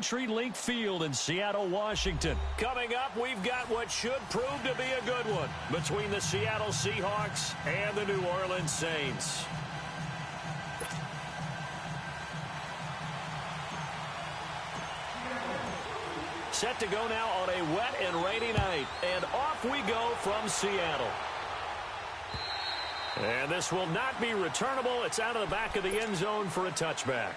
CenturyLink Field in Seattle, Washington. Coming up, we've got what should prove to be a good one between the Seattle Seahawks and the New Orleans Saints. Set to go now on a wet and rainy night, and off we go from Seattle. And this will not be returnable. It's out of the back of the end zone for a touchback.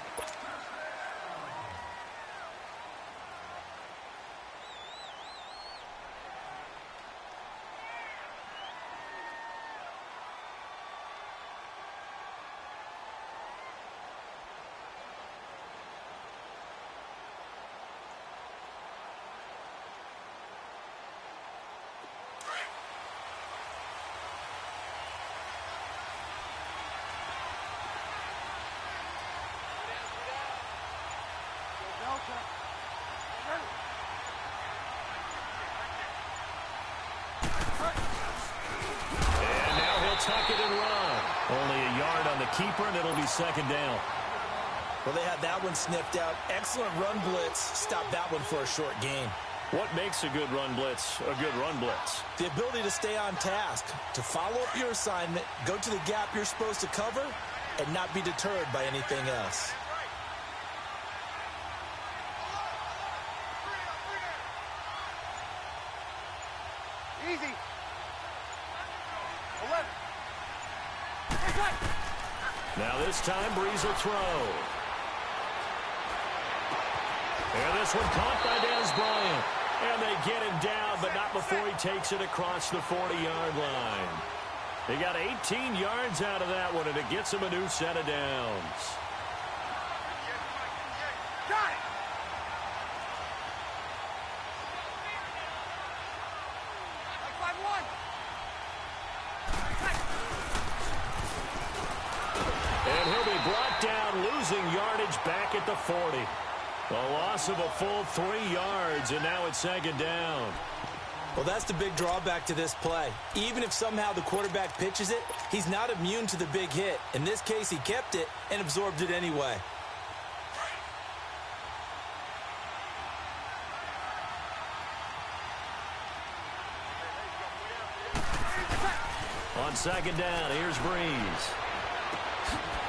Tuck it and run. Only a yard on the keeper, and it'll be second down. Well, they had that one sniffed out. Excellent run blitz. Stop that one for a short gain. What makes a good run blitz a good run blitz? The ability to stay on task, to follow up your assignment, go to the gap you're supposed to cover, and not be deterred by anything else. Easy. 11. Now this time, Breeze will throw. And this one caught by Dez Bryant. And they get him down, but not before he takes it across the 40-yard line. They got 18 yards out of that one, and it gets him a new set of downs. Got it. And he'll be brought down, losing yardage back at the 40. A loss of a full 3 yards, and now it's second down. Well, that's the big drawback to this play. Even if somehow the quarterback pitches it, he's not immune to the big hit. In this case, he kept it and absorbed it anyway. On second down, here's Breeze.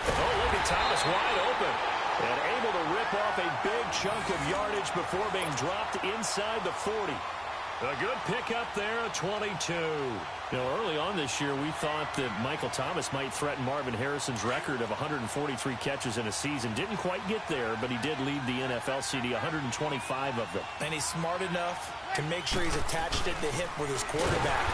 Oh, look at Thomas wide open. And able to rip off a big chunk of yardage before being dropped inside the 40. A good pickup there, a 22. You know, early on this year, we thought that Michael Thomas might threaten Marvin Harrison's record of 143 catches in a season. Didn't quite get there, but he did lead the NFL CD, 125 of them. And he's smart enough to make sure he's attached at the hip with his quarterback,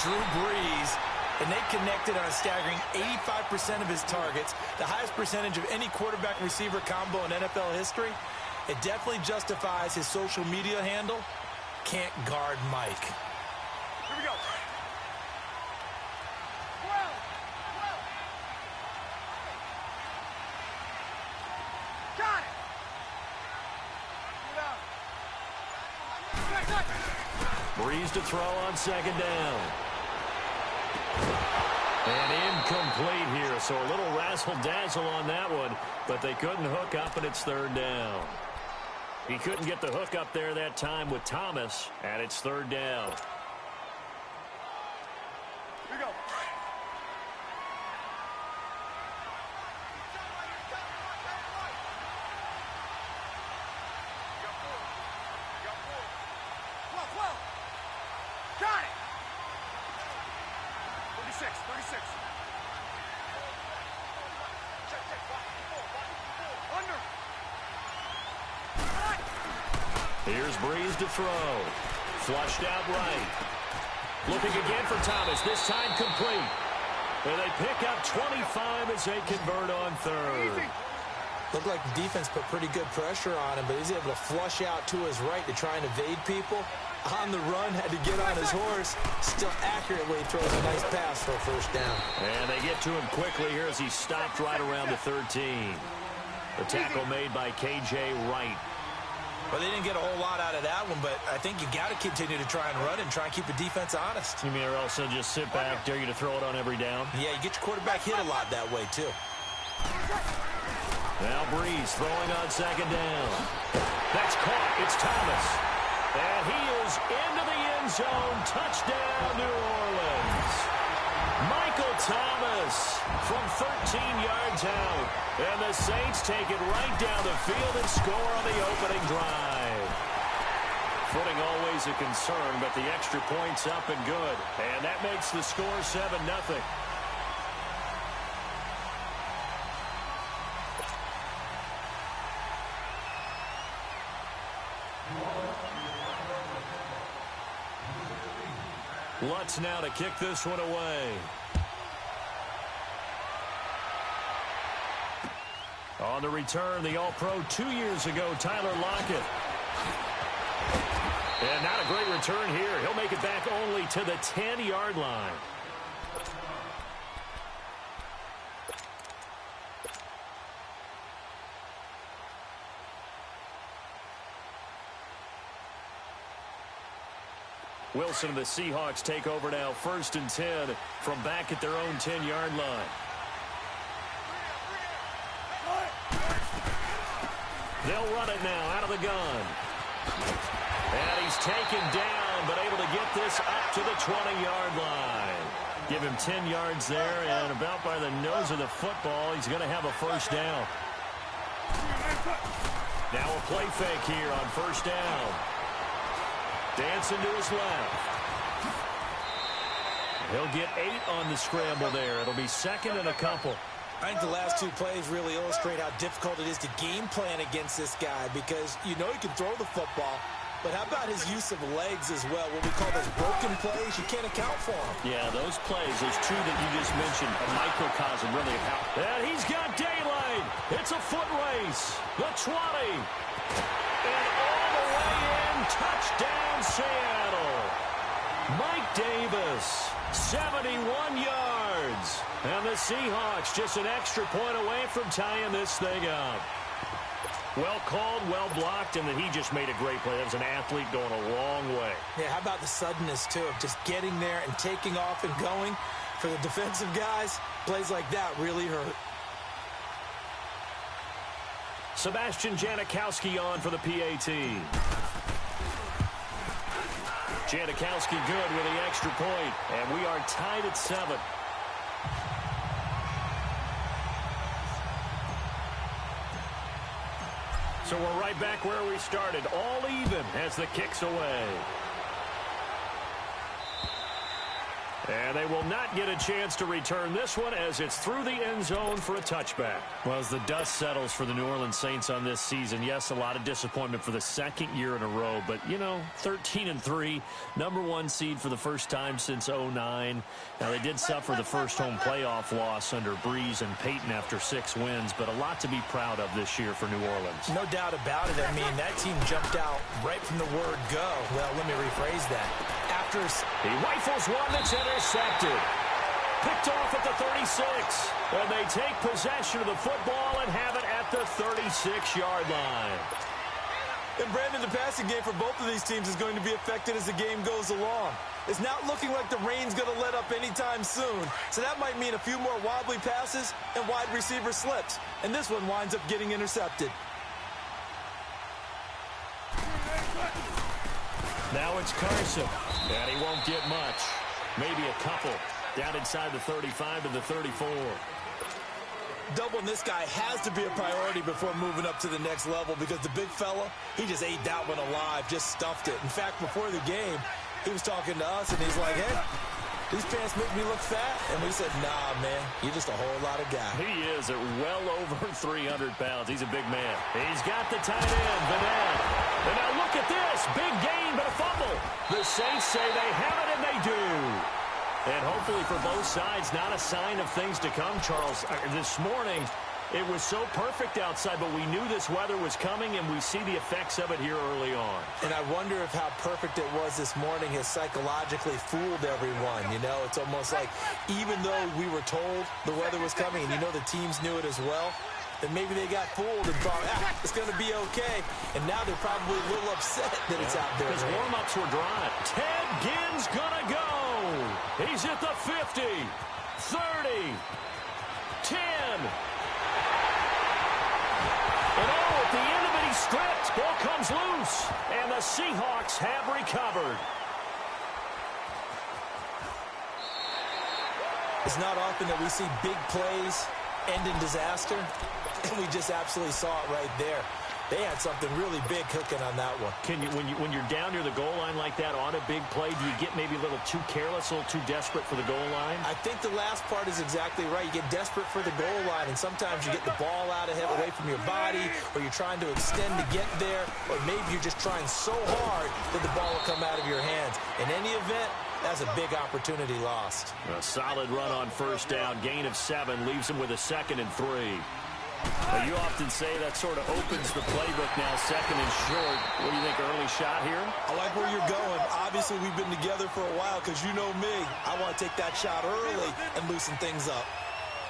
Drew Brees. And they connected on a staggering 85% of his targets, the highest percentage of any quarterback-receiver combo in NFL history. It definitely justifies his social media handle, Can't Guard Mike. Here we go. 12. Got it. Breeze to throw on second down. And incomplete here, so a little razzle-dazzle on that one, but they couldn't hook up, and it's third down. He couldn't get the hook up there that time with Thomas, and it's third down. Here we go. Got it. 36. Under. Here's Breeze to throw. Flushed out right. Looking again for Thomas, this time complete. And they pick up 25 as they convert on third. Looked like the defense put pretty good pressure on him, but he's able to flush out to his right to try and evade people. On the run, had to get on his horse. Still accurately throws a nice pass for a first down. And they get to him quickly here as he stopped right around the 13. The tackle made by K.J. Wright. Well, they didn't get a whole lot out of that one, but I think you got to continue to try and run and try and keep the defense honest. You mean or also just sit back, dare you to throw it on every down? Yeah, you get your quarterback hit a lot that way, too. Now Breeze throwing on second down. That's caught. It's Thomas. And he is into the end zone. Touchdown, New Orleans. Michael Thomas from 13 yards out. And the Saints take it right down the field and score on the opening drive. Footing always a concern, but the extra point's up and good. And that makes the score 7-0. Lutz now to kick this one away. On the return, the All-Pro 2 years ago, Tyler Lockett. And not a great return here. He'll make it back only to the 10-yard line. Wilson and the Seahawks take over now, 1st and 10 from back at their own 10-yard line. They'll run it now out of the gun. And he's taken down, but able to get this up to the 20-yard line. Give him 10 yards there, and about by the nose of the football, he's going to have a first down. Now a play fake here on first down. Dancing to his left. He'll get 8 on the scramble there. It'll be 2nd and a couple. I think the last 2 plays really illustrate how difficult it is to game plan against this guy because you know he can throw the football, but how about his use of legs as well? What we call those broken plays, you can't account for them. Yeah, those plays, those 2 that you just mentioned, a microcosm really of how. And he's got daylight. It's a foot race. The 20. And all the way in, touchdown Seattle. Mike Davis, 71 yards. And the Seahawks just an extra point away from tying this thing up. Well called, well blocked, and then he just made a great play. That was an athlete going a long way. Yeah, how about the suddenness, too, of just getting there and taking off and going? For the defensive guys, plays like that really hurt. Sebastian Janikowski on for the PAT. Janikowski good with the extra point, and we are tied at 7. So we're right back where we started, all even as the kick's away. And they will not get a chance to return this one as it's through the end zone for a touchback. Well, as the dust settles for the New Orleans Saints on this season, yes, a lot of disappointment for the 2nd year in a row. But, you know, 13-3, #1 seed for the first time since 2009. Now, they did suffer the first home playoff loss under Breeze and Peyton after 6 wins, but a lot to be proud of this year for New Orleans. No doubt about it. I mean, that team jumped out right from the word go. Well, let me rephrase that. After he rifles one that's intercepted. Picked off at the 36. And they take possession of the football and have it at the 36-yard line. And, Brandon, the passing game for both of these teams is going to be affected as the game goes along. It's not looking like the rain's going to let up anytime soon. So that might mean a few more wobbly passes and wide receiver slips. And this one winds up getting intercepted. Now it's Carson. And he won't get much. Maybe a couple. Down inside the 35 to the 34. Doubling this guy has to be a priority before moving up to the next level because the big fella, he just ate that one alive, just stuffed it. In fact, before the game, he was talking to us, and he's like, hey, these pants make me look fat. And we said, nah, man, you're just a whole lot of guy. He is at well over 300 pounds. He's a big man. He's got the tight end, Vanette. And now look at this. Big gain, but a fumble. The Saints say they have it, and they do. And hopefully for both sides, not a sign of things to come, Charles. This morning, it was so perfect outside, but we knew this weather was coming, and we see the effects of it here early on. And I wonder if how perfect it was this morning has psychologically fooled everyone. You know, it's almost like even though we were told the weather was coming, and you know the teams knew it as well, then maybe they got fooled and thought, it's going to be okay. And now they're probably a little upset that it's out there. Because warm-ups were dry. Ted Ginn's going to go. He's at the 50, 30, 10. At the end of it, he's stripped. Ball comes loose. And the Seahawks have recovered. It's not often that we see big plays end in disaster, and we just absolutely saw it right there. They had something really big cooking on that one. When you're down near the goal line like that on a big play, do you get maybe a little too careless, a little too desperate for the goal line? I think the last part is exactly right. You get desperate for the goal line, and sometimes you get the ball out of it, away from your body, or you're trying to extend to get there, or maybe you're just trying so hard that the ball will come out of your hands. In any event, that's a big opportunity lost. A solid run on first down. Gain of 7 leaves him with a 2nd and 3. Well, you often say that sort of opens the playbook now, 2nd and short. What do you think, early shot here? I like where you're going. Obviously, we've been together for a while because you know me. I want to take that shot early and loosen things up.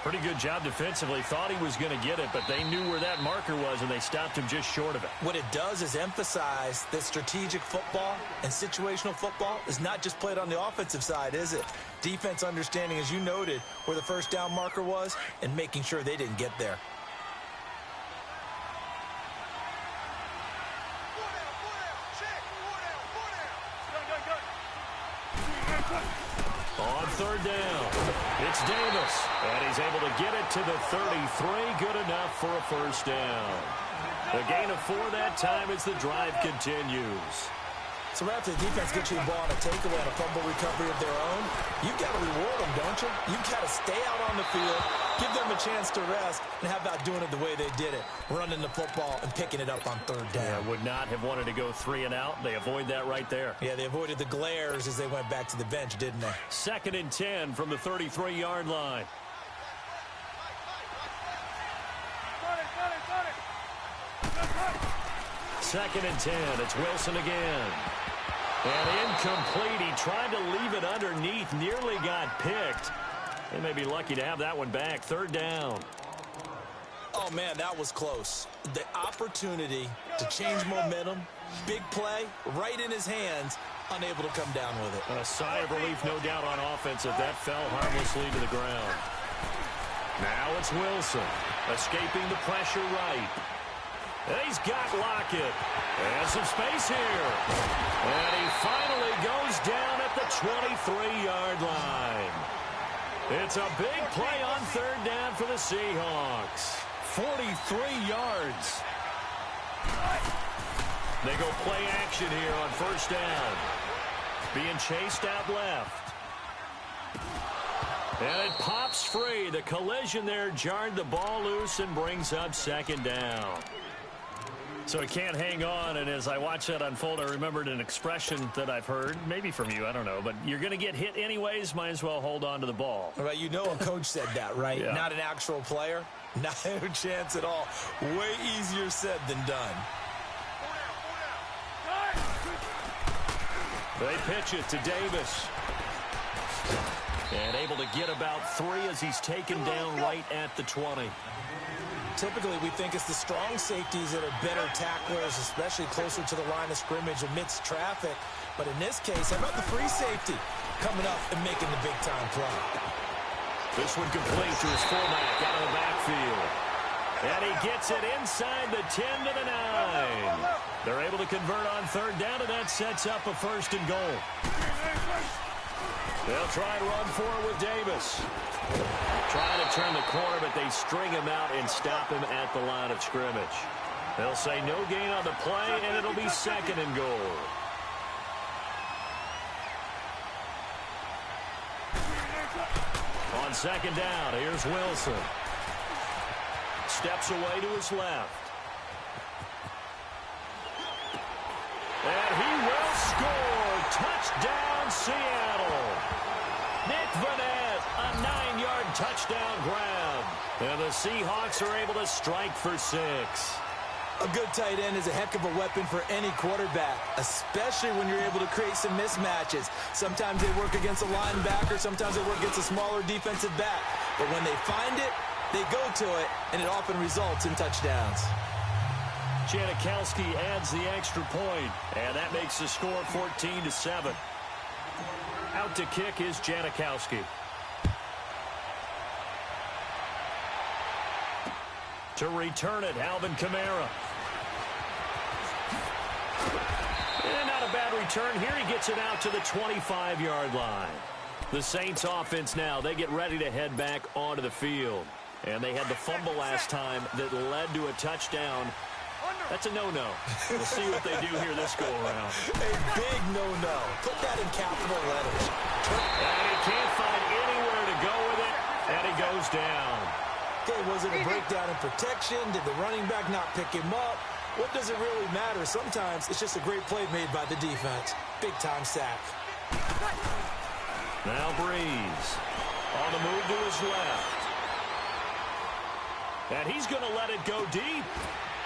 Pretty good job defensively. Thought he was going to get it, but they knew where that marker was, and they stopped him just short of it. What it does is emphasize that strategic football and situational football is not just played on the offensive side, is it? Defense understanding, as you noted, where the first down marker was and making sure they didn't get there. On third down, it's Davis, and he's able to get it to the 33. Good enough for a first down. A gain of 4 that time as the drive continues. So right after the defense gets you the ball on a takeaway and a fumble recovery of their own, you've got to reward them, don't you? You've got to stay out on the field, give them a chance to rest, and how about doing it the way they did it, running the football and picking it up on third down. Yeah, would not have wanted to go 3 and out. They avoid that right there. Yeah, they avoided the glares as they went back to the bench, didn't they? 2nd and 10 from the 33-yard line. Second and 10. It's Wilson again. And incomplete. He tried to leave it underneath. Nearly got picked. They may be lucky to have that one back. Third down. Oh, man, that was close. The opportunity to change momentum, big play, right in his hands, unable to come down with it. A sigh of relief, no doubt, on offense if that fell harmlessly to the ground. Now it's Wilson, escaping the pressure right. And he's got Lockett. And some space here. And he finally goes down at the 23-yard line. It's a big play on third down for the Seahawks. 43 yards. They go play action here on first down. Being chased out left. And it pops free. The collision there jarred the ball loose and brings up second down. So it can't hang on, and as I watch that unfold, I remembered an expression that I've heard, maybe from you, I don't know, but you're going to get hit anyways, might as well hold on to the ball. Right, you know a coach said that, right? Yeah. Not an actual player. Not a chance at all. Way easier said than done. They pitch it to Davis. And able to get about 3 as he's taken down right at the 20. Typically, we think it's the strong safeties that are better tacklers, especially closer to the line of scrimmage amidst traffic. But in this case, how about the free safety coming up and making the big-time play? This one complete to his fullback out of the backfield. And he gets it inside the 10 to the 9. They're able to convert on third down, and that sets up a first and goal. They'll try and run for it with Davis. Trying to turn the corner, but they string him out and stop him at the line of scrimmage. They'll say no gain on the play, and it'll be second and goal. On second down, here's Wilson. Steps away to his left. And he will score. Touchdown, Seattle. Nick Vanette, a 9-yard touchdown grab. And the Seahawks are able to strike for 6. A good tight end is a heck of a weapon for any quarterback, especially when you're able to create some mismatches. Sometimes they work against a linebacker, sometimes they work against a smaller defensive back. But when they find it, they go to it, and it often results in touchdowns. Janikowski adds the extra point, and that makes the score 14-7. Out to kick is Janikowski. To return it, Alvin Kamara. return here. He gets it out to the 25-yard line. The Saints offense now, they get ready to head back onto the field. And they had the fumble last time that led to a touchdown. That's a no-no. We'll see what they do here this go-around. A big no-no. Put that in capital letters. And he can't find anywhere to go with it, and he goes down. Okay, was it a breakdown in protection? Did the running back not pick him up? What does it really matter? Sometimes it's just a great play made by the defense. Big-time sack. Now Breeze on the move to his left. And he's going to let it go deep.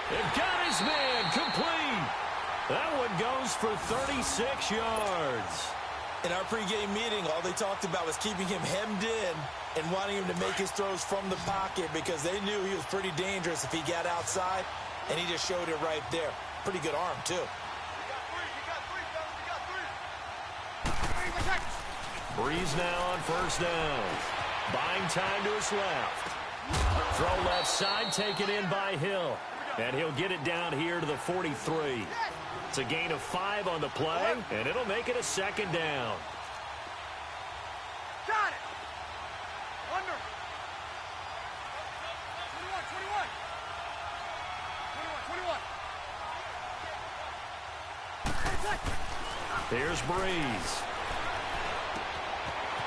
And got his man complete. That one goes for 36 yards. In our pregame meeting, all they talked about was keeping him hemmed in and wanting him to make his throws from the pocket because they knew he was pretty dangerous if he got outside, and he just showed it right there. Pretty good arm, too. Breeze now on first down. Buying time to his left. Throw left side, taken in by Hill. And he'll get it down here to the 43. It's a gain of 5 on the play, and it'll make it a second down. Got it. Under. 21. Here's Breeze.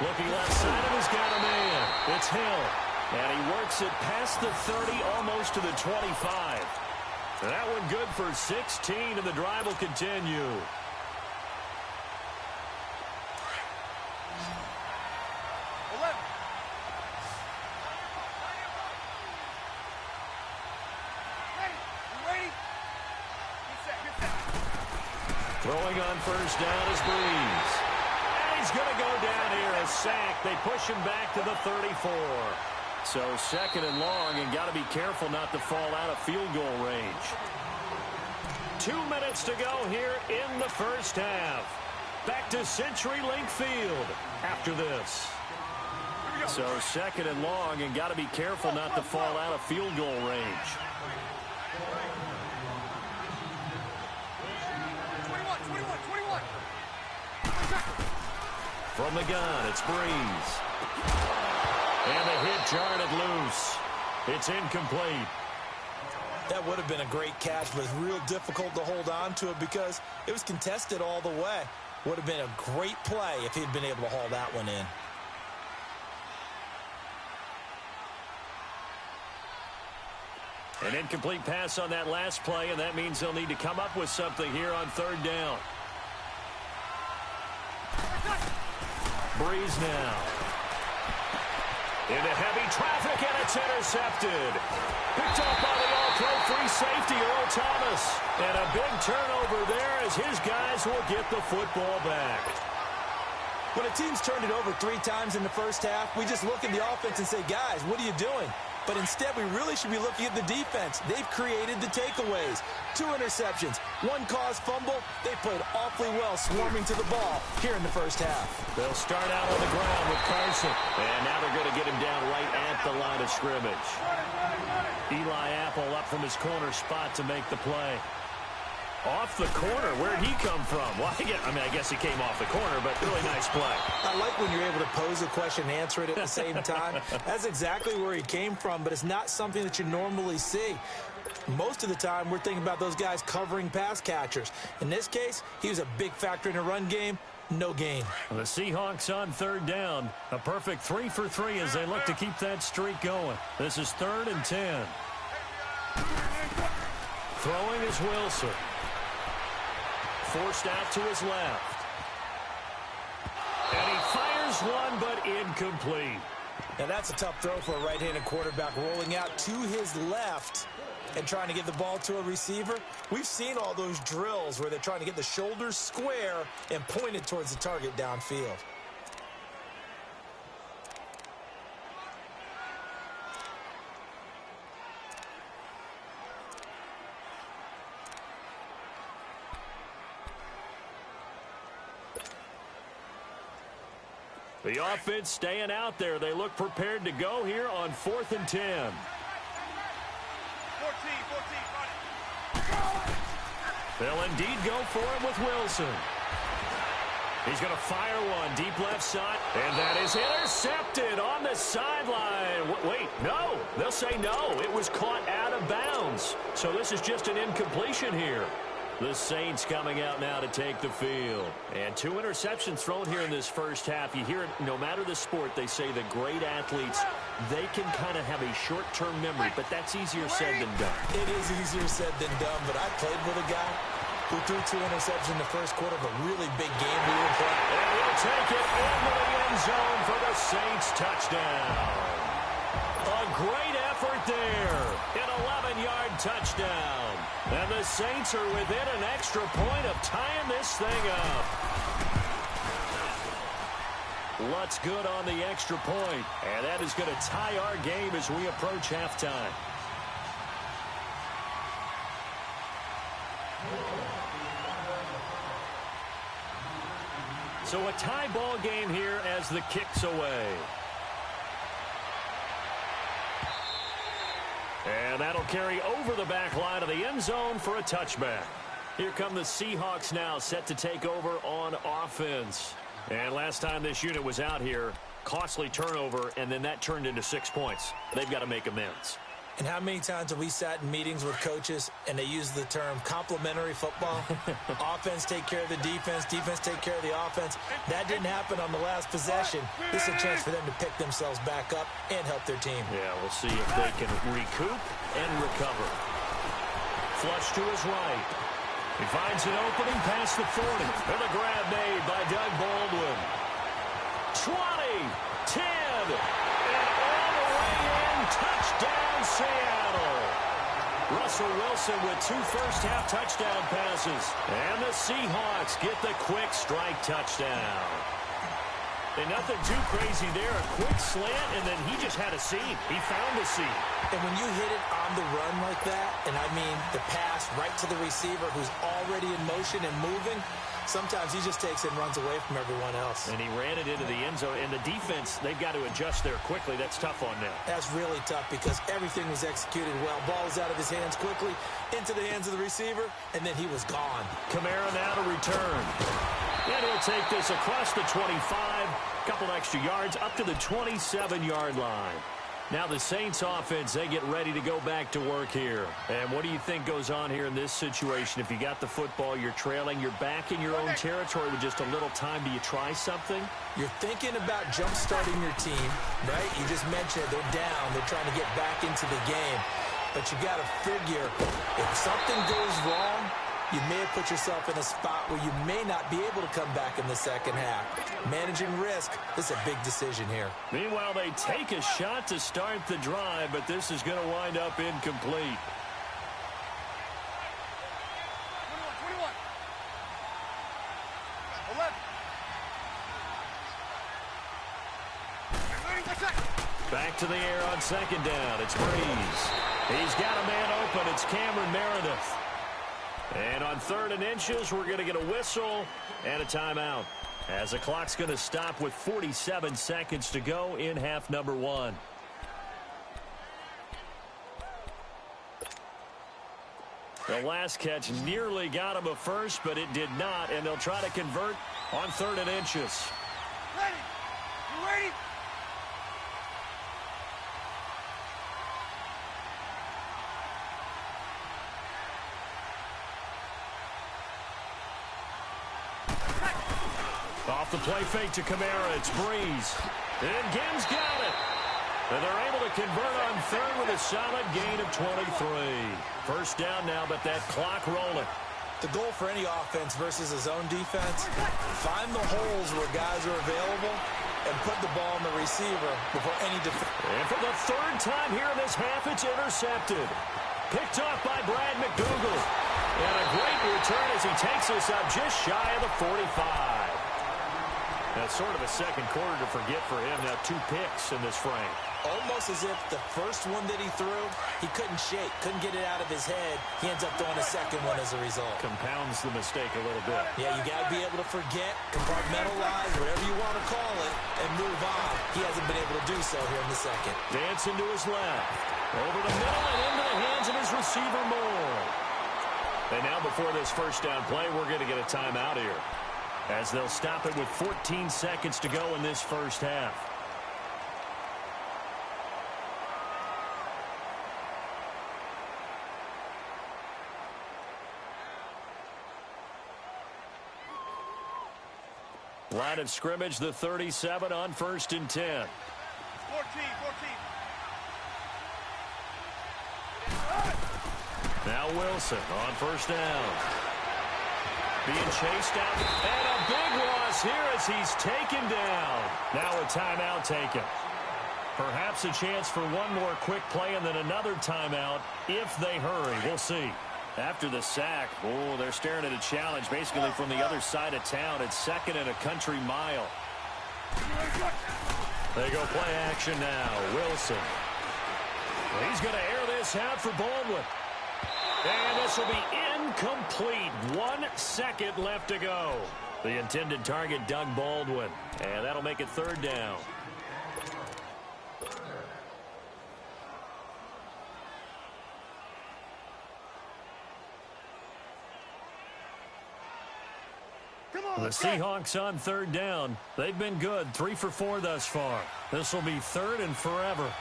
Looking left side, and he's got a man. It's Hill. And he works it past the 30, almost to the 25. And that one good for 16, and the drive will continue. Throwing on first down is Breeze. And he's going to go down here, a sack. They push him back to the 34. So second and long, and got to be careful not to fall out of field goal range. 2 minutes to go here in the first half. Back to CenturyLink Field after this. So second and long, and got to be careful not to fall out of field goal range. 21. From the gun, it's Breeze. And the hit jarred it loose. It's incomplete. That would have been a great catch, but it's real difficult to hold on to it because it was contested all the way. Would have been a great play if he'd been able to haul that one in. An incomplete pass on that last play, and that means they'll need to come up with something here on third down. Breeze now. Into heavy traffic, and it's intercepted. Picked up by the all-pro free safety, Earl Thomas. And a big turnover there as his guys will get the football back. When a team's turned it over 3 times in the first half, we just look at the offense and say, guys, what are you doing? But instead, we really should be looking at the defense. They've created the takeaways. 2 interceptions, 1 caused fumble. They played awfully well swarming to the ball here in the first half. They'll start out on the ground with Carson. And now they're going to get him down right at the line of scrimmage. Eli Apple up from his corner spot to make the play. Off the corner, where'd he come from? Well, I guess he came off the corner, but really nice play. I like when you're able to pose a question and answer it at the same time. That's exactly where he came from, but it's not something that you normally see. Most of the time, we're thinking about those guys covering pass catchers. In this case, he was a big factor in the run game. No gain. The Seahawks on third down. A perfect 3 for 3 as they look to keep that streak going. This is 3rd and 10. Throwing is Wilson. Forced out to his left. And he fires one, but incomplete. Now that's a tough throw for a right-handed quarterback, rolling out to his left and trying to get the ball to a receiver. We've seen all those drills where they're trying to get the shoulders square and point it towards the target downfield. The offense staying out there. They look prepared to go here on 4th and 10. 14, They'll indeed go for it with Wilson. He's going to fire one deep left side, and that is intercepted on the sideline. Wait, no. They'll say no. It was caught out of bounds. So this is just an incompletion here. The Saints coming out now to take the field. And 2 interceptions thrown here in this first half. You hear it, no matter the sport, they say the great athletes, they can kind of have a short-term memory, but that's easier said than done. It is easier said than done, but I played with a guy who threw 2 interceptions in the first quarter of a really big game we were playing. And he'll take it into the end zone for the Saints touchdown. A great effort there. An 11-yard touchdown. And the Saints are within an extra point of tying this thing up. What's good on the extra point? And that is going to tie our game as we approach halftime. So a tie ball game here as the kick's away. And that'll carry over the back line of the end zone for a touchback. Here come the Seahawks now, set to take over on offense. And last time this unit was out here, costly turnover, and then that turned into 6 points. They've got to make amends. And how many times have we sat in meetings with coaches and they use the term complementary football? Offense take care of the defense, defense take care of the offense. That didn't happen on the last possession. This is a chance for them to pick themselves back up and help their team. Yeah, we'll see if they can recoup and recover. Flush to his right. He finds an opening past the 40. And the grab made by Doug Baldwin. 20, 10, and all the way in. Touchdown, Seattle. Russell Wilson with 2 first-half touchdown passes. And the Seahawks get the quick strike touchdown. And nothing too crazy there. A quick slant, and then he just had a seam. He found a seam. And when you hit it on the run like that, and I mean the pass right to the receiver who's already in motion and moving, sometimes he just takes it and runs away from everyone else. And he ran it into the end zone. And the defense, they've got to adjust there quickly. That's tough on them. That's really tough because everything was executed well. Ball was out of his hands quickly, into the hands of the receiver, and then he was gone. Kamara now to return. And he'll take this across the 25, couple extra yards, up to the 27-yard line. Now the Saints offense, they get ready to go back to work here. And what do you think goes on here in this situation? If you got the football, you're trailing, you're back in your own territory with just a little time. Do you try something? You're thinking about jump-starting your team, right? You just mentioned they're down. They're trying to get back into the game. But you got to figure if something goes wrong, you may have put yourself in a spot where you may not be able to come back in the second half. Managing risk, this is a big decision here. Meanwhile, they take a shot to start the drive, but this is going to wind up incomplete. 21. 11. Back to the air on second down. It's Breeze. He's got a man open. It's Cameron Meredith. And on 3rd and inches, we're going to get a whistle and a timeout, as the clock's going to stop with 47 seconds to go in half number 1. The last catch nearly got him a first, but it did not, and they'll try to convert on 3rd and inches. Ready. You ready? Off the play fake to Kamara, it's Breeze. And Gibbs got it. And they're able to convert on 3rd with a solid gain of 23. First down now, but that clock rolling. The goal for any offense versus a zone defense, find the holes where guys are available and put the ball on the receiver before any defense. And for the 3rd time here in this half, it's intercepted. Picked off by Brad McDougal. And a great return as he takes us up just shy of the 45. That's sort of a second quarter to forget for him. Now 2 picks in this frame. Almost as if the first one that he threw, he couldn't shake, couldn't get it out of his head. He ends up throwing a second one as a result. Compounds the mistake a little bit. Yeah, you got to be able to forget, compartmentalize, whatever you want to call it, and move on. He hasn't been able to do so here in the second. Dancing to his left. Over the middle and into the hands of his receiver, Moore. And now before this first down play, we're going to get a timeout here. as they'll stop it with 14 seconds to go in this first half. Line of scrimmage, the 37 on 1st and 10. 14. Now Wilson on 1st down. Being chased out, and a big loss here as he's taken down. Now a timeout taken. Perhaps a chance for one more quick play and then another timeout if they hurry. We'll see. After the sack, they're staring at a challenge basically from the other side of town. It's 2nd and a country mile. They go play action now. Wilson. He's going to air this out for Baldwin. And this will be incomplete. 1 second left to go. The intended target, Doug Baldwin. And that'll make it 3rd down. The Seahawks on 3rd down. They've been good. 3 for 4 thus far. This will be 3rd and forever.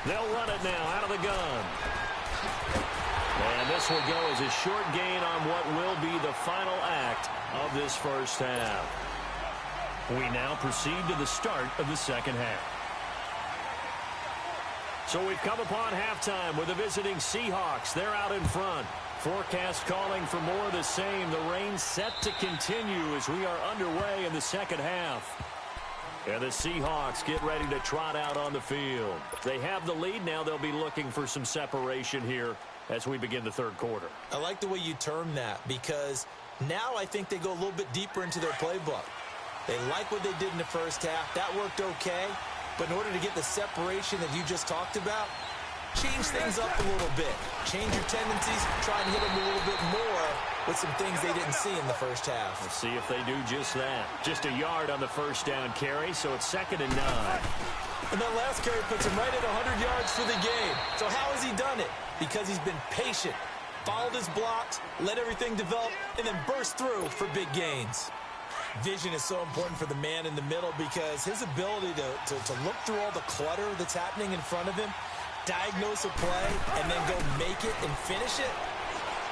They'll run it now out of the gun. And this will go as a short gain on what will be the final act of this first half. We now proceed to the start of the second half. So we've come upon halftime with the visiting Seahawks. They're out in front. Forecast calling for more of the same. The rain set to continue as we are underway in the second half. And the Seahawks get ready to trot out on the field. They have the lead now. They'll be looking for some separation here as we begin the 3rd quarter. I like the way you term that because now I think they go a little bit deeper into their playbook. They like what they did in the first half. That worked okay. But in order to get the separation that you just talked about, change things up a little bit. Change your tendencies. Try and hit them a little bit more with some things they didn't see in the first half. Let's see if they do just that. Just a yard on the 1st down carry, so it's 2nd and 9. And that last carry puts him right at 100 yards for the game. So how has he done it? Because he's been patient, followed his blocks, let everything develop, and then burst through for big gains. Vision is so important for the man in the middle because his ability to look through all the clutter that's happening in front of him, diagnose a play, and then go make it and finish it,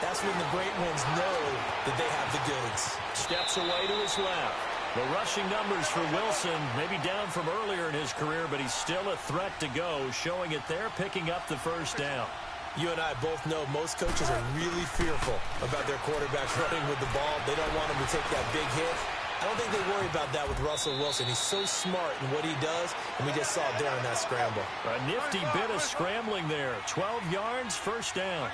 that's when the great ones know that they have the goods. Steps away to his left. The rushing numbers for Wilson, maybe down from earlier in his career, but he's still a threat to go, showing it there, picking up the 1st down. You and I both know most coaches are really fearful about their quarterbacks running with the ball. They don't want him to take that big hit. I don't think they worry about that with Russell Wilson. He's so smart in what he does, and we just saw it there in that scramble. A nifty bit of scrambling there. 12 yards, 1st down.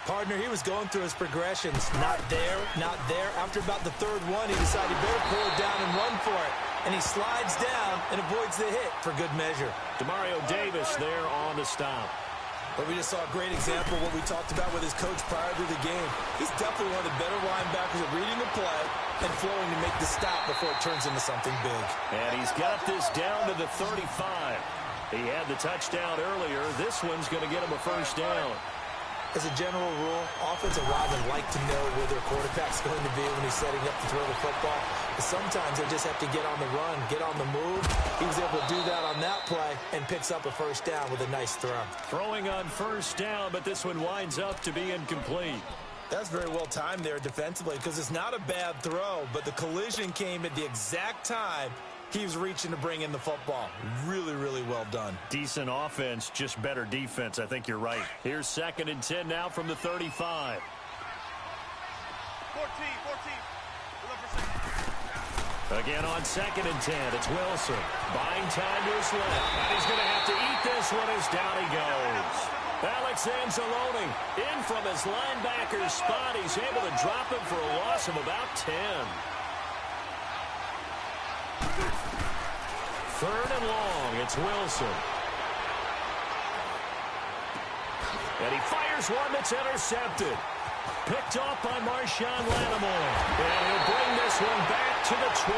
Partner, he was going through his progressions. Not there, not there. After about the 3rd one, he decided he better pull it down and run for it. And he slides down and avoids the hit for good measure. Demario Davis there on the stop. But we just saw a great example of what we talked about with his coach prior to the game. He's definitely one of the better linebackers at reading the play and flowing to make the stop before it turns into something big. And he's got this down to the 35. He had the touchdown earlier. This one's going to get him a 1st down. As a general rule, offensive linemen like to know where their quarterback's going to be when he's setting up to throw the football. But sometimes they just have to get on the run, get on the move. He was able to do that on that play and picks up a 1st down with a nice throw. Throwing on 1st down, but this one winds up to be incomplete. That's very well timed there defensively because it's not a bad throw, but the collision came at the exact time he was reaching to bring in the football. Really, really well done. Decent offense, just better defense. I think you're right. Here's 2nd and 10 now from the 35. 14. Again on 2nd and 10, it's Wilson. Buying time to his left. And he's going to have to eat this one as down he goes. Alex Anzalone in from his linebacker's spot. He's able to drop him for a loss of about 10. 3rd and long, it's Wilson. And he fires one that's intercepted. Picked off by Marshawn Lattimore. And he'll bring this one back to the 29.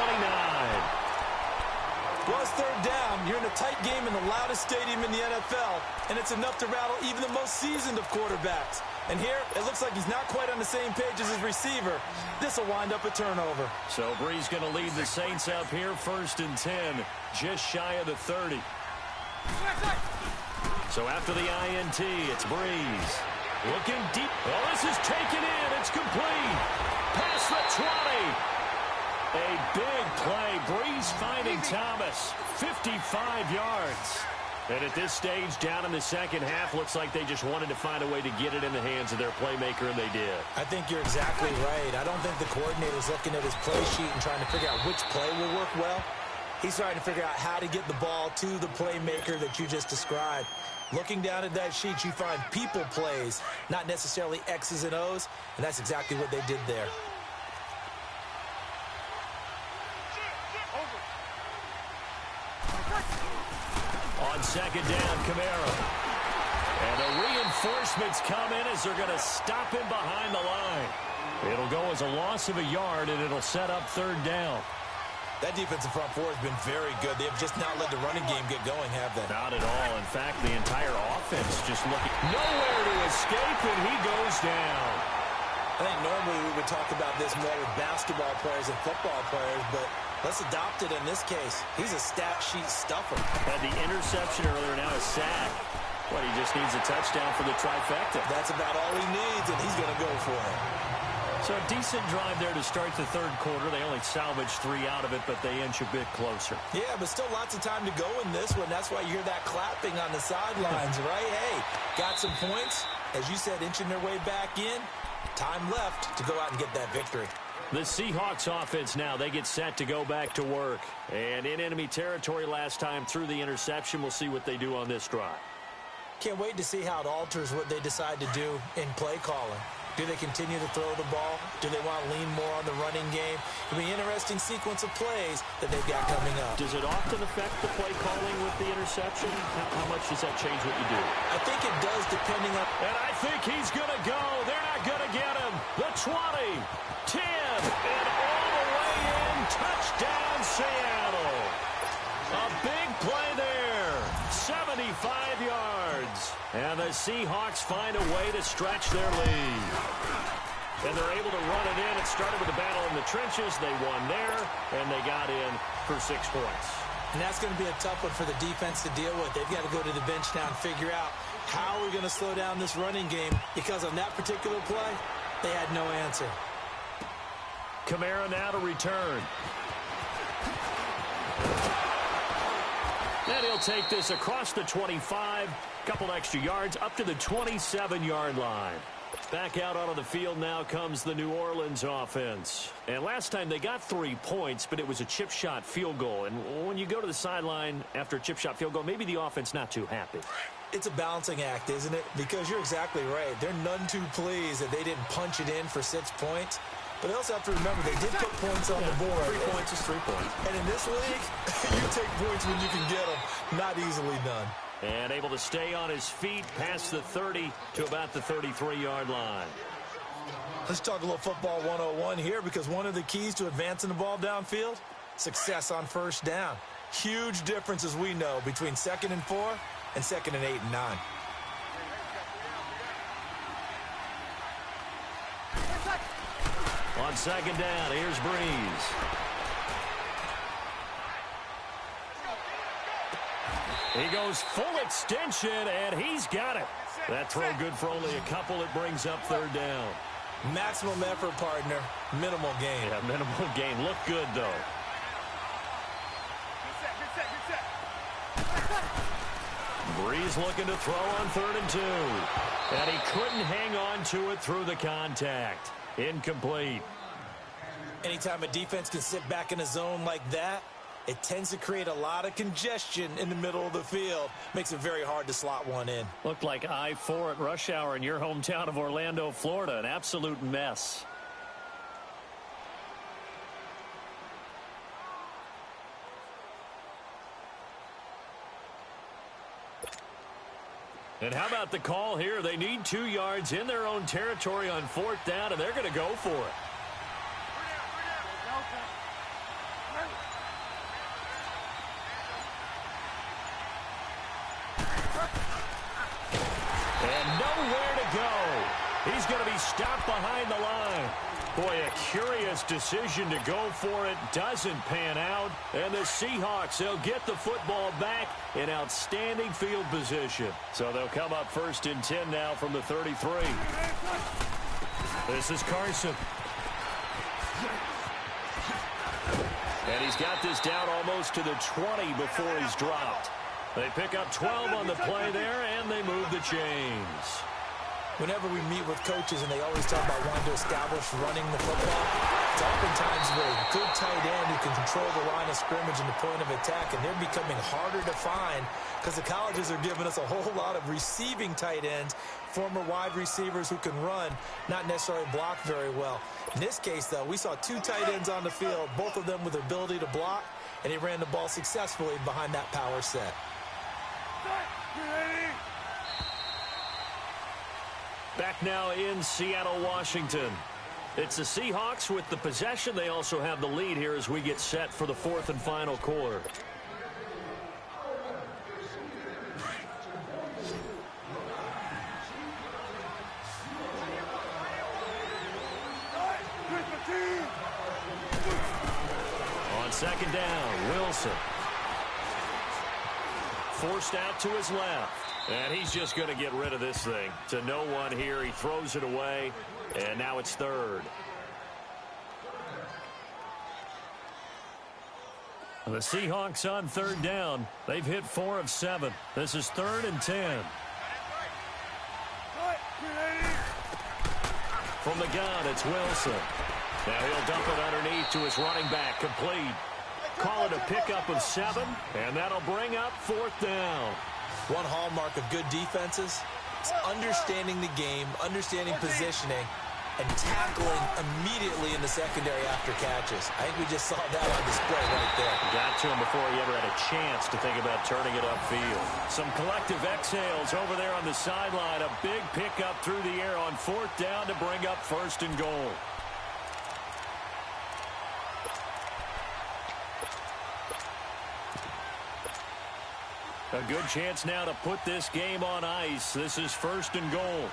Well, it's third down. You're in a tight game in the loudest stadium in the NFL, and it's enough to rattle even the most seasoned of quarterbacks. And here, it looks like he's not quite on the same page as his receiver. This will wind up a turnover. So Brees going to lead the Saints up here, 1st and 10, just shy of the 30. So after the INT, it's Brees. Looking deep. Oh, this is taken in. It's complete. Past the 20. A big play. Brees finding Thomas. 55 yards. And at this stage, down in the second half, looks like they just wanted to find a way to get it in the hands of their playmaker, and they did. I think you're exactly right. I don't think the coordinator's looking at his play sheet and trying to figure out which play will work well. He's trying to figure out how to get the ball to the playmaker that you just described. Looking down at that sheet, you find people plays, not necessarily X's and O's, and that's exactly what they did there. On second down, Camaro. And the reinforcements come in as they're going to stop him behind the line. It'll go as a loss of a yard, and it'll set up third down. That defensive front four has been very good. They have just not let the running game get going, have they? Not at all. In fact, the entire offense just looking nowhere to escape, and he goes down. I think normally we would talk about this more with basketball players and football players, but let's adopt it in this case. He's a stat sheet stuffer. Had the interception earlier, now a sack. But he just needs a touchdown for the trifecta. That's about all he needs, and he's going to go for it. So a decent drive there to start the third quarter. They only salvaged 3 out of it, but they inch a bit closer. Yeah, but still lots of time to go in this one. That's why you hear that clapping on the sidelines, right? Hey, got some points. As you said, inching their way back in. Time left to go out and get that victory. The Seahawks offense now, they get set to go back to work. And in enemy territory last time through the interception. We'll see what they do on this drive. Can't wait to see how it alters what they decide to do in play calling. Do they continue to throw the ball? Do they want to lean more on the running game? It'll be an interesting sequence of plays that they've got coming up. Does it often affect the play calling with the interception? How much does that change what you do? I think it does, depending on... And I think he's going to go. They're not going to get him. The 20, 10, and all the way in. Touchdown, Seattle. A big play there. 75 yards. And the Seahawks find a way to stretch their lead. And they're able to run it in. It started with a battle in the trenches. They won there, and they got in for 6 points. And that's going to be a tough one for the defense to deal with. They've got to go to the bench now and figure out how we're going to slow down this running game, because on that particular play, they had no answer. Kamara now to return. And he'll take this across the 25, couple extra yards, up to the 27-yard line. Back out onto the field now comes the New Orleans offense. And last time they got 3 points, but it was a chip shot field goal. And when you go to the sideline after a chip shot field goal, maybe the offense not too happy. It's a balancing act, isn't it? Because you're exactly right. They're none too pleased that they didn't punch it in for 6 points. But they also have to remember they did put points on the board. 3 points is 3 points. And in this league, you take points when you can get them. Not easily done. And able to stay on his feet past the 30 to about the 33-yard line. Let's talk a little football 101 here, because one of the keys to advancing the ball downfield, success on first down. Huge difference, as we know, between 2nd and 4 and 2nd and 8 and 9. On second down, here's Brees. He goes full extension, and he's got it. That throw good for only a couple. It brings up third down. Maximum effort, partner. Minimal gain. Yeah, minimal gain. Look good, though. Brees looking to throw on 3rd and 2. And he couldn't hang on to it through the contact. Incomplete. Anytime a defense can sit back in a zone like that, it tends to create a lot of congestion in the middle of the field. Makes it very hard to slot one in. Looked like I-4 at rush hour in your hometown of Orlando, Florida. An absolute mess. And how about the call here? They need 2 yards in their own territory on 4th down, and they're going to go for it. He's going to be stopped behind the line. Boy, a curious decision to go for it. Doesn't pan out. And the Seahawks, they'll get the football back in outstanding field position. So they'll come up 1st and 10 now from the 33. This is Carson. And he's got this down almost to the 20 before he's dropped. They pick up 12 on the play there, and they move the chains. Whenever we meet with coaches and they always talk about wanting to establish running the football, it's oftentimes with a good tight end who can control the line of scrimmage and the point of attack, and they're becoming harder to find because the colleges are giving us a whole lot of receiving tight ends, former wide receivers who can run, not necessarily block very well. In this case, though, we saw 2 tight ends on the field, both of them with the ability to block, and he ran the ball successfully behind that power set. Back now in Seattle, Washington. It's the Seahawks with the possession. They also have the lead here as we get set for the 4th and final quarter. On 2nd down, Wilson. Forced out to his left. And he's just going to get rid of this thing. To no one here. He throws it away. And now it's 3rd. The Seahawks on 3rd down. They've hit 4 of 7. This is 3rd and 10. From the gun, it's Wilson. Now he'll dump it underneath to his running back. Complete. Call it a pickup of 7. And that'll bring up 4th down. One hallmark of good defenses is understanding the game, understanding positioning, and tackling immediately in the secondary after catches. I think we just saw that on display right there. Got to him before he ever had a chance to think about turning it upfield. Some collective exhales over there on the sideline. A big pickup through the air on 4th down to bring up 1st and goal. A good chance now to put this game on ice. This is 1st and goal.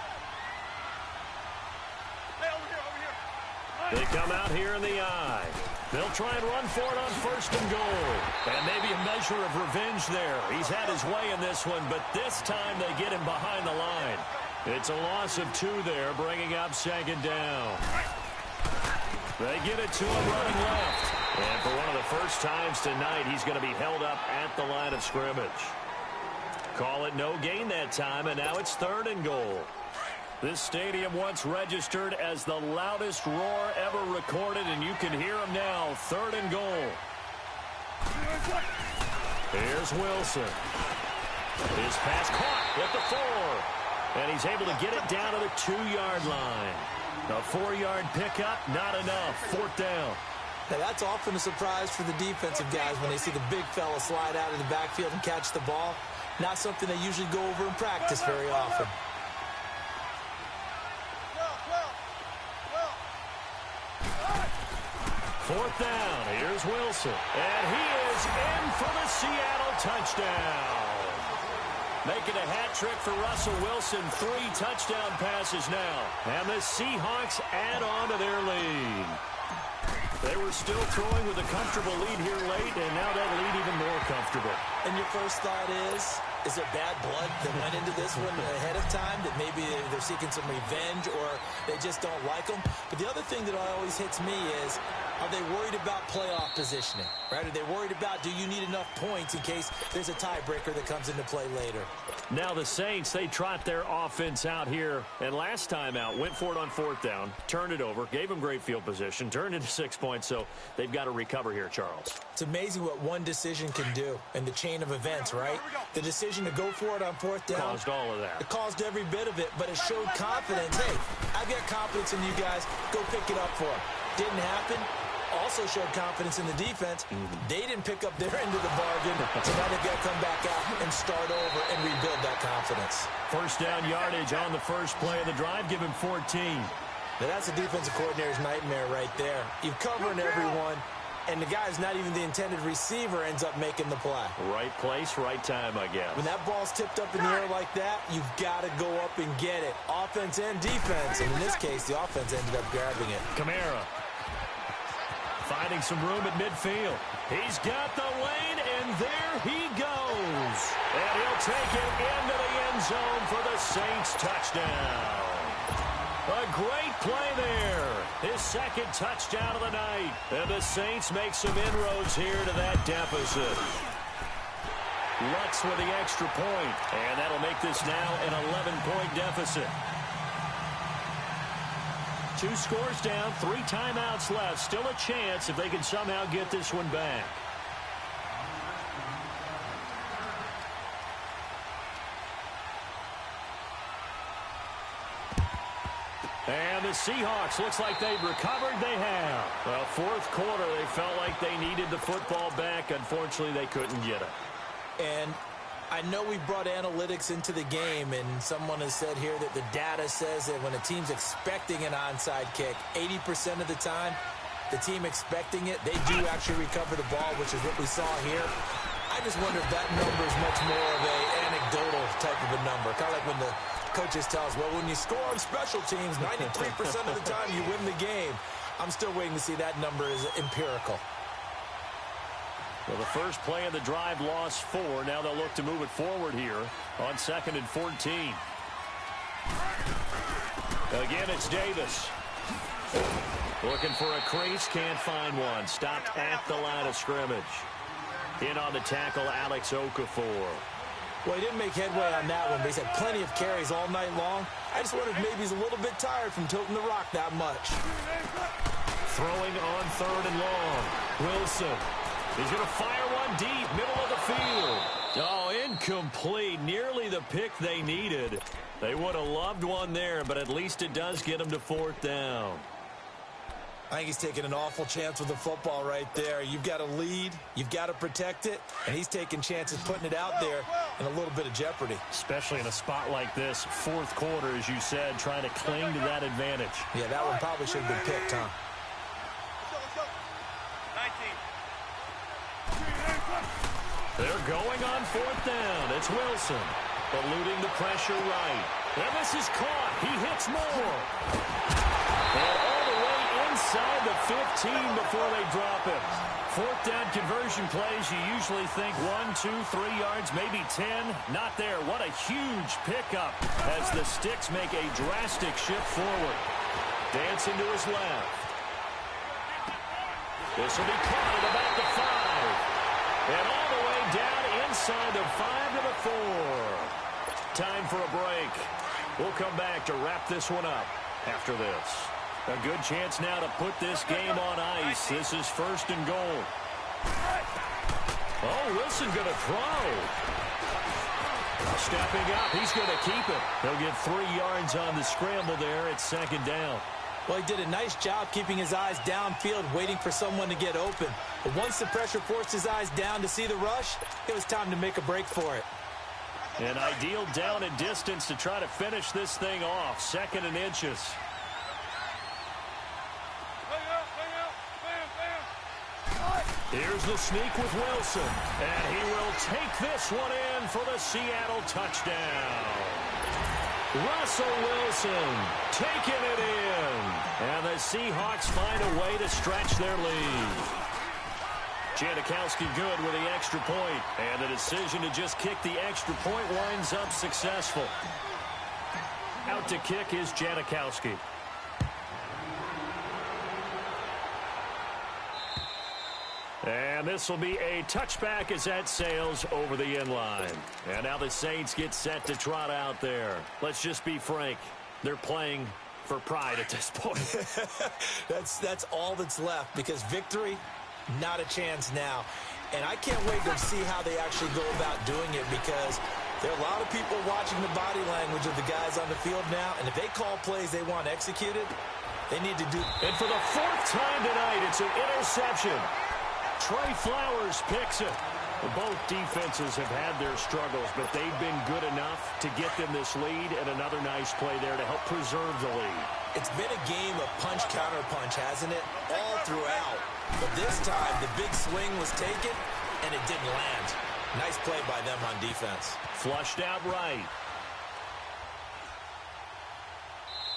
Hey, over here. They come out here in the eye. They'll try and run for it on 1st and goal. And maybe a measure of revenge there. He's had his way in this one, but this time they get him behind the line. It's a loss of 2 there, bringing up 2nd down. They get it to him running left. And for one of the first times tonight, he's going to be held up at the line of scrimmage. Call it no gain that time, and now it's 3rd and goal. This stadium once registered as the loudest roar ever recorded, and you can hear him now. 3rd and goal. Here's Wilson. His pass caught at the 4. And he's able to get it down to the 2-yard line. A 4-yard pickup, not enough. 4th down. Now, that's often a surprise for the defensive guys when they see the big fella slide out of the backfield and catch the ball. Not something they usually go over in practice very often. Fourth down. Here's Wilson. And he is in for the Seattle touchdown. Making a hat trick for Russell Wilson. 3 touchdown passes now. And the Seahawks add on to their lead. They were still throwing with a comfortable lead here late, and now that lead even more comfortable. And your first thought is it bad blood that went into this one ahead of time, that maybe they're seeking some revenge or they just don't like them? But the other thing that always hits me is, are they worried about playoff positioning? Right? Are they worried about, do you need enough points in case there's a tiebreaker that comes into play later? Now the Saints, they trot their offense out here. And last time out, went for it on 4th down, turned it over, gave them great field position, turned into 6 points. So they've got to recover here, Charles. It's amazing what one decision can do in the chain of events, right? The decision to go for it on 4th down. Caused all of that. It caused every bit of it, but it showed confidence. Hey, I've got confidence in you guys. Go pick it up for them. Didn't happen. Also showed confidence in the defense. They didn't pick up their end of the bargain, so now they've got to come back out and start over and rebuild that confidence. First down yardage on the first play of the drive. Give him 14. Now that's a defensive coordinator's nightmare right there. You're covering everyone. and the guy's not even the intended receiver ends up making the play. Right place, right time, I guess. When that ball's tipped up in the air like that, you've got to go up and get it. Offense and defense. And in this case, the offense ended up grabbing it. Kamara finding some room at midfield. He's got the lane, and there he goes. And he'll take it into the end zone for the Saints touchdown. A great play there. His second touchdown of the night. And the Saints make some inroads here to that deficit. Lutz with the extra point. And that'll make this now an 11-point deficit. 2 scores down, 3 timeouts left. Still a chance if they can somehow get this one back. And the Seahawks, looks like they've recovered. They have. Well, fourth quarter, they felt like they needed the football back. Unfortunately, they couldn't get it. And I know we brought analytics into the game, and someone has said here that the data says that when a team's expecting an onside kick, 80% of the time, the team expecting it, they do actually recover the ball, which is what we saw here. I just wonder if that number is much more of an anecdotal type of a number. Kind of like when the coaches tell us, well, when you score on special teams, 93% of the time you win the game. I'm still waiting to see that number is empirical. Well, the first play of the drive lost 4. Now they'll look to move it forward here on 2nd and 14. Again, it's Davis. Looking for a crease, can't find one. Stopped at the line of scrimmage. In on the tackle, Alex Okafor. Well, he didn't make headway on that one, but he's had plenty of carries all night long. I just wonder if maybe he's a little bit tired from tilting the rock that much. Throwing on 3rd and long. Wilson. He's going to fire one deep, middle of the field. Oh, incomplete. Nearly the pick they needed. They would have loved one there, but at least it does get them to 4th down. I think he's taking an awful chance with the football right there. You've got to lead, you've got to protect it, and he's taking chances putting it out there in a little bit of jeopardy. Especially in a spot like this, 4th quarter, as you said, trying to cling to that advantage. Yeah, that one probably should have been picked, huh? They're going on 4th down. It's Wilson, eluding the pressure right. And this is caught. He hits more. And all the way inside the 15 before they drop him. 4th down conversion plays, you usually think 1, 2, 3 yards, maybe 10. Not there. What a huge pickup as the Sticks make a drastic shift forward. Dancing to his left. This will be caught at about the 5. And all the way down inside the 5 to the 4. Time for a break. We'll come back to wrap this one up after this. A good chance now to put this game on ice. This is 1st and goal. Oh, Wilson going to throw. Stepping up, he's going to keep it. He'll get 3 yards on the scramble there at 2nd down. Well, he did a nice job keeping his eyes downfield, waiting for someone to get open. But once the pressure forced his eyes down to see the rush, it was time to make a break for it. An ideal down and distance to try to finish this thing off. 2nd and inches. Here's the sneak with Wilson. And he will take this one in for the Seattle touchdown. Russell Wilson taking it in. And the Seahawks find a way to stretch their lead. Janikowski good with the extra point. And the decision to just kick the extra point winds up successful. Out to kick is Janikowski. And this will be a touchback as that sails over the end line. And now the Saints get set to trot out there. Let's just be frank. They're playing for pride at this point. That's all that's left, because victory, not a chance now. And I can't wait to see how they actually go about doing it, because there are a lot of people watching the body language of the guys on the field now. And if they call plays they want executed, they need to do. And for the 4th time tonight, it's an interception. Trey Flowers picks it. Both defenses have had their struggles, but they've been good enough to get them this lead, and another nice play there to help preserve the lead. It's been a game of punch-counter-punch, hasn't it? All throughout. But this time, the big swing was taken, and it didn't land. Nice play by them on defense. Flushed out right.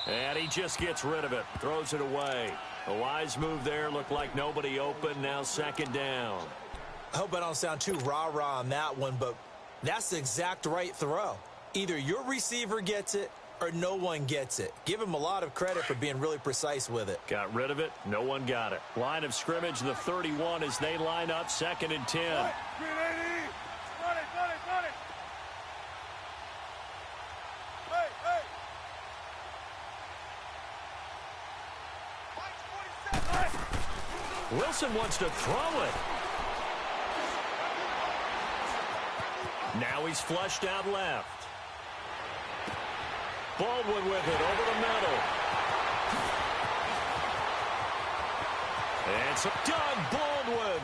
And he just gets rid of it. Throws it away. A wise move there. Looked like nobody open. Now second down. I hope I don't sound too rah-rah on that one, but that's the exact right throw. Either your receiver gets it or no one gets it. Give him a lot of credit for being really precise with it. Got rid of it. No one got it. Line of scrimmage, the 31 as they line up. Second and 10. Run it, run it, run it. Hey, hey. Wilson wants to throw it. Now he's flushed out left. Baldwin with it over the middle. And so Doug Baldwin.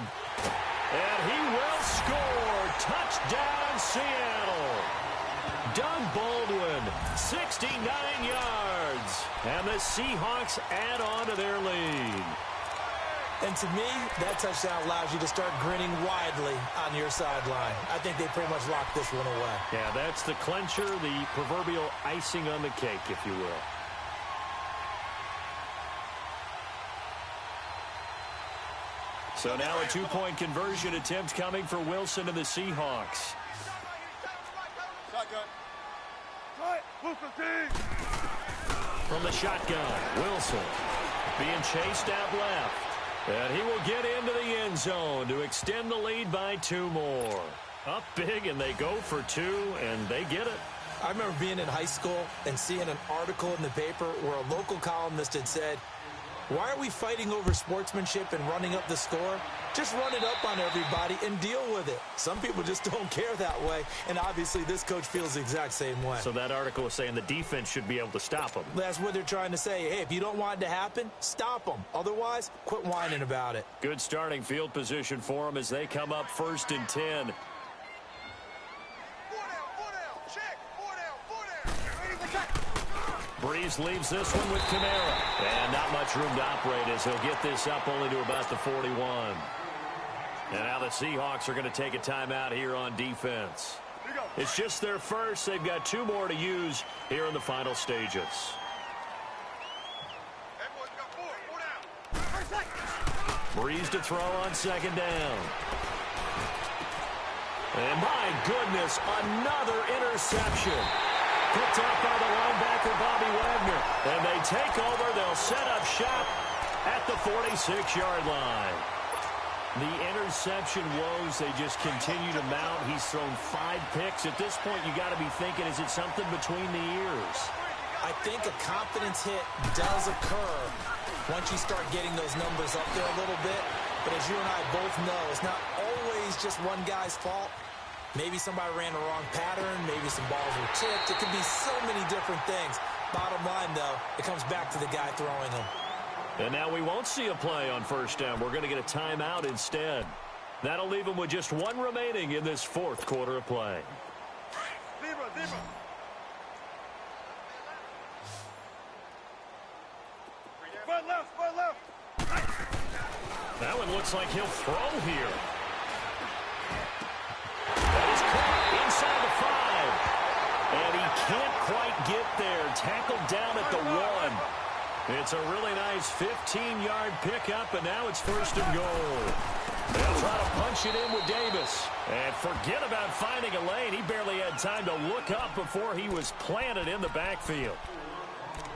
And he will score. Touchdown, Seattle. Doug Baldwin, 69 yards. And the Seahawks add on to their lead. And to me, that touchdown allows you to start grinning widely on your sideline. I think they pretty much locked this one away. Yeah, that's the clincher, the proverbial icing on the cake, if you will. So now a two-point conversion attempt coming for Wilson and the Seahawks. Shotgun. From the shotgun, Wilson being chased out left. And he will get into the end zone to extend the lead by 2 more. Up big, and they go for 2, and they get it. I remember being in high school and seeing an article in the paper where a local columnist had said, "Why are we fighting over sportsmanship and running up the score? Just run it up on everybody and deal with it." Some people just don't care that way, and obviously this coach feels the exact same way. So that article is saying the defense should be able to stop them. That's what they're trying to say. Hey, if you don't want it to happen, stop them. Otherwise, quit whining about it. Good starting field position for them as they come up first and 10. Breeze leaves this one with Kamara. And not much room to operate as he'll get this up only to about the 41. And now the Seahawks are going to take a timeout here on defense. It's just their first. They've got 2 more to use here in the final stages. Breeze to throw on second down. And my goodness, another interception. Picked up by the linebacker, Bobby Wagner. And they take over. They'll set up shop at the 46-yard line. The interception woes, they just continue to mount. He's thrown 5 picks. At this point, you got to be thinking, is it something between the ears? I think a confidence hit does occur once you start getting those numbers up there a little bit. But as you and I both know, it's not always just one guy's fault. Maybe somebody ran the wrong pattern. Maybe some balls were tipped. It could be so many different things. Bottom line, though, it comes back to the guy throwing them. And now we won't see a play on first down. We're going to get a timeout instead. That'll leave them with just 1 remaining in this 4th quarter of play. Zebra. Front left. That one looks like he'll throw here. That is caught inside the 5. And he can't quite get there. Tackled down at the 1. It's a really nice 15-yard pickup, and now it's first and goal. They'll try to punch it in with Davis. And forget about finding a lane. He barely had time to look up before he was planted in the backfield.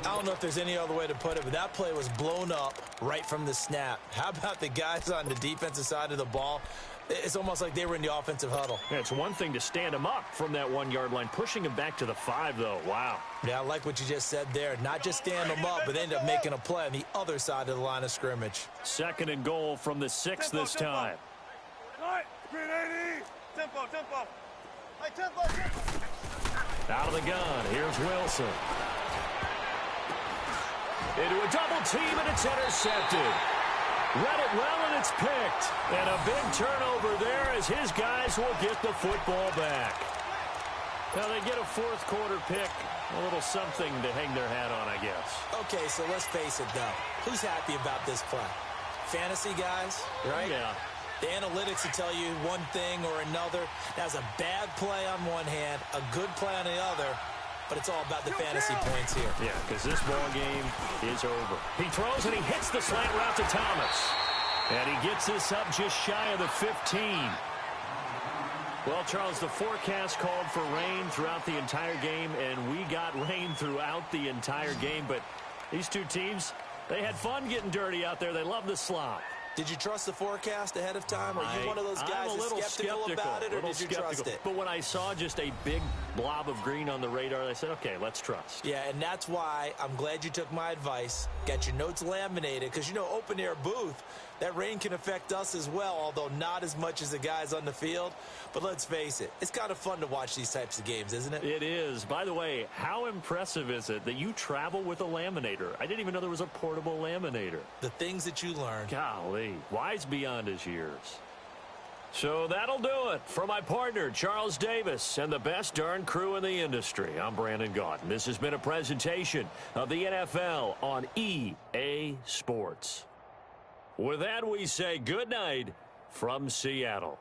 I don't know if there's any other way to put it, but that play was blown up right from the snap. How about the guys on the defensive side of the ball? It's almost like they were in the offensive huddle. Yeah, it's one thing to stand him up from that 1-yard line. Pushing him back to the 5, though. Wow. Yeah, I like what you just said there. Not just stand them up, but end up making a play on the other side of the line of scrimmage. Second and goal from the 6 this time. All right, green 80. Tempo. Hey, tempo. Out of the gun. Here's Wilson. Into a double team, and it's intercepted. Read it well, and it's picked. And a big turnover there as his guys will get the football back. Now they get a fourth quarter pick. A little something to hang their hat on, I guess. Okay, so let's face it, though. Who's happy about this play? Fantasy guys, right? Yeah. The analytics will tell you one thing or another. That's a bad play on one hand, a good play on the other, but it's all about the fantasy points here. Yeah, because this ball game is over. He throws and he hits the slant route to Thomas. And he gets this up just shy of the 15. Well, Charles, the forecast called for rain throughout the entire game, and we got rain throughout the entire game. But these two teams, they had fun getting dirty out there. They love the slop. Did you trust the forecast ahead of time? Are you one of those guys that's skeptical about it, or did you trust it? But when I saw just a big blob of green on the radar, I said, okay, let's trust. Yeah, and that's why I'm glad you took my advice. Got your notes laminated, because, you know, open-air booth, that rain can affect us as well, although not as much as the guys on the field. But let's face it, it's kind of fun to watch these types of games, isn't it? It is. By the way, how impressive is it that you travel with a laminator? I didn't even know there was a portable laminator. The things that you learn. Golly, wise beyond his years. So that'll do it for my partner, Charles Davis, and the best darn crew in the industry. I'm Brandon Gaudin. This has been a presentation of the NFL on EA Sports. With that, we say good night from Seattle.